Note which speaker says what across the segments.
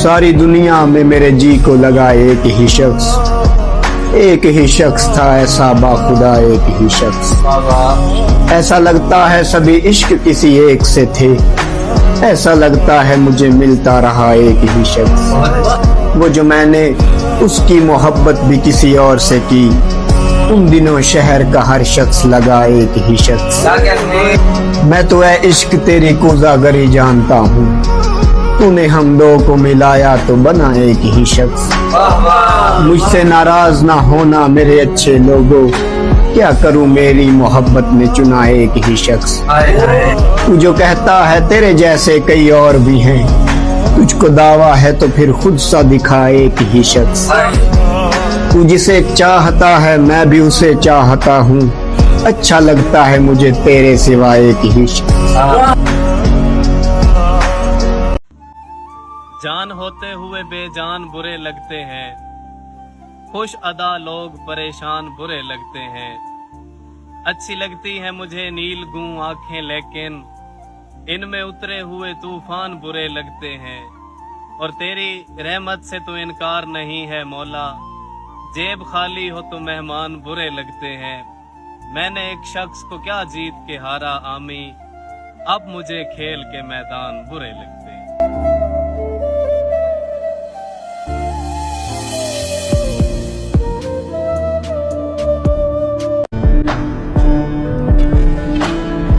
Speaker 1: सारी दुनिया में मेरे जी को लगा एक ही शख्स था ऐसा बाखुदा, एक ही शख्स। ऐसा लगता है सभी इश्क किसी एक से थे, ऐसा लगता है मुझे मिलता रहा एक ही शख्स। वो जो मैंने उसकी मोहब्बत भी किसी और से की, उन दिनों शहर का हर शख्स लगा एक ही शख्स। मैं तो है इश्क तेरी कोज़ागरी जानता हूँ, तूने हम दो को मिलाया तो बना एक ही शख्स। मुझसे नाराज ना होना मेरे अच्छे लोगों, क्या करूं मेरी मोहब्बत ने चुना एक ही शख्स। तू जो कहता है तेरे जैसे कई और भी हैं, तुझको दावा है तो फिर खुद सा दिखा एक ही शख्स। तू जिसे चाहता है मैं भी उसे चाहता हूँ, अच्छा लगता है मुझे तेरे सिवा एक ही शख्स।
Speaker 2: जान होते हुए बेजान बुरे लगते हैं, खुश अदा लोग परेशान बुरे लगते हैं। अच्छी लगती है मुझे नील गूं आंखें, लेकिन इनमें उतरे हुए तूफान बुरे लगते हैं। और तेरी रहमत से तो इनकार नहीं है मौला, जेब खाली हो तो मेहमान बुरे लगते हैं। मैंने एक शख्स को क्या जीत के हारा आमी, अब मुझे खेल के मैदान बुरे लगते हैं।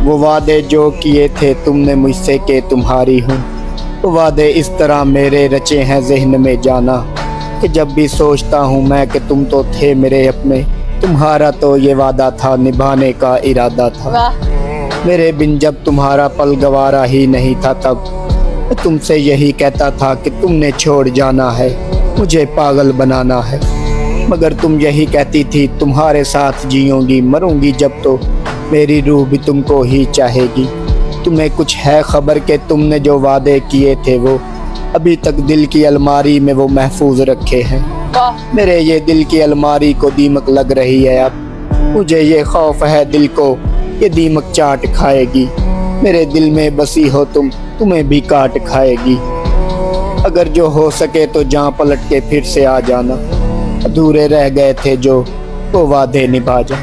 Speaker 1: वो वादे जो किए थे तुमने मुझसे के तुम्हारी हूँ, वो वादे इस तरह मेरे रचे हैं ज़हन में जाना, कि जब भी सोचता हूँ मैं कि तुम तो थे मेरे अपने, तुम्हारा तो ये वादा था निभाने का इरादा था। मेरे बिन जब तुम्हारा पल गवारा ही नहीं था, तब तुमसे यही कहता था कि तुमने छोड़ जाना है, मुझे पागल बनाना है। मगर तुम यही कहती थी तुम्हारे साथ जीऊंगी मरूंगी जब, तो मेरी रूह भी तुमको ही चाहेगी। तुम्हें कुछ है खबर के तुमने जो वादे किए थे वो अभी तक दिल की अलमारी में वो महफूज रखे हैं। मेरे ये दिल की अलमारी को दीमक लग रही है अब, मुझे ये खौफ है दिल को ये दीमक चाट खाएगी। मेरे दिल में बसी हो तुम, तुम्हें भी काट खाएगी। अगर जो हो सके तो जहाँ पलट के फिर से आ जाना, अधूरे रह गए थे जो वो वादे निभा जा।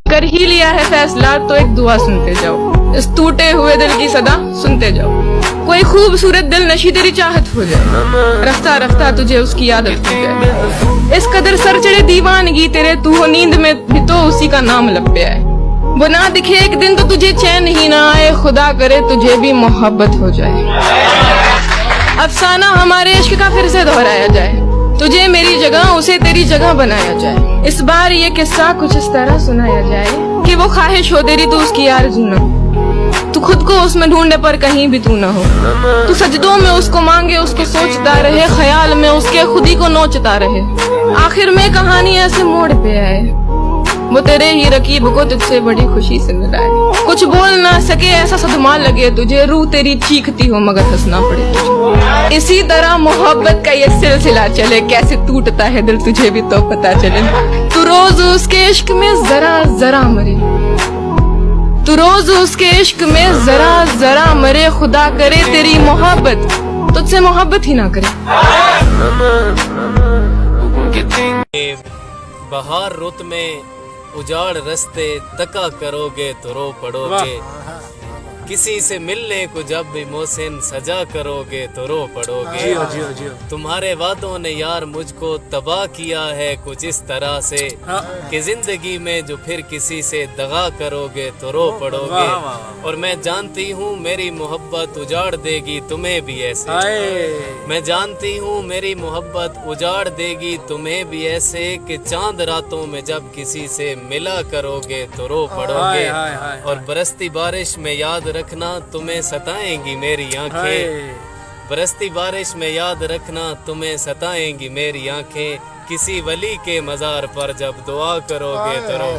Speaker 3: कर ही लिया है फैसला तो एक दुआ सुनते जाओ, इस टूटे हुए दिल की सदा सुनते जाओ। कोई खूबसूरत दिल नशी तेरी चाहत हो जाए, रफ्ता रफ्ता तुझे उसकी आदत हो जाए। इस कदर सर चढ़े दीवानगी तेरे, तू हो नींद में भी तो उसी का नाम लब पे आए। वो ना दिखे एक दिन तो तुझे चैन ही ना आए, खुदा करे तुझे भी मोहब्बत हो जाए। अफसाना हमारे इश्क का फिर से दोहराया जाए, तुझे मेरी जगह उसे तेरी जगह बनाया जाए। इस बार ये किस्सा कुछ इस तरह सुनाया जाए कि वो ख्वाहिश हो तेरी तो उसकी आरज़ू न हो, तू खुद को उसमें ढूंढे पर कहीं भी तू न हो। तू सजदों में उसको मांगे, उसको सोचता रहे, ख्याल में उसके खुद ही को नोचता रहे। आखिर में कहानी ऐसे मोड़ पे आए, वो तेरे ही रकीब को तुझसे बड़ी खुशी से मिलाए। कुछ बोल ना सके ऐसा सदमा लगे तुझे, रूह तेरी चीखती हो मगर हंसना पड़े तुझे। इसी तरह मोहब्बत का ये सिलसिला चले, कैसे टूटता है दिल तुझे भी तो पता चले। तू रोज उसके इश्क में जरा जरा मरे, तू रोज उसके इश्क में जरा जरा मरे, खुदा करे तेरी मोहब्बत तुझसे मोहब्बत ही ना करे।
Speaker 2: बहार रुत में उजाड़ रस्ते तका करोगे तो रो पड़ोगे, किसी से मिलने को जब भी मोहसिन सजा करोगे तो रो पड़ोगे। तुम्हारे वादों ने यार मुझको तबाह किया है कुछ इस तरह से कि जिंदगी में जो फिर किसी से दगा करोगे तो रो पड़ोगे। और मैं जानती हूँ मेरी मोहब्बत उजाड़ देगी तुम्हें भी ऐसे, मैं जानती हूँ मेरी मोहब्बत उजाड़ देगी तुम्हें भी ऐसे कि चांद रातों में जब किसी से मिला करोगे तो रो पड़ोगे। और बरसती बारिश में याद रखना तुम्हें सताएंगी मेरी आंखें, बरसती बारिश में याद रखना तुम्हें सताएंगी मेरी आंखें, किसी वली के मजार पर जब दुआ करोगे तो रो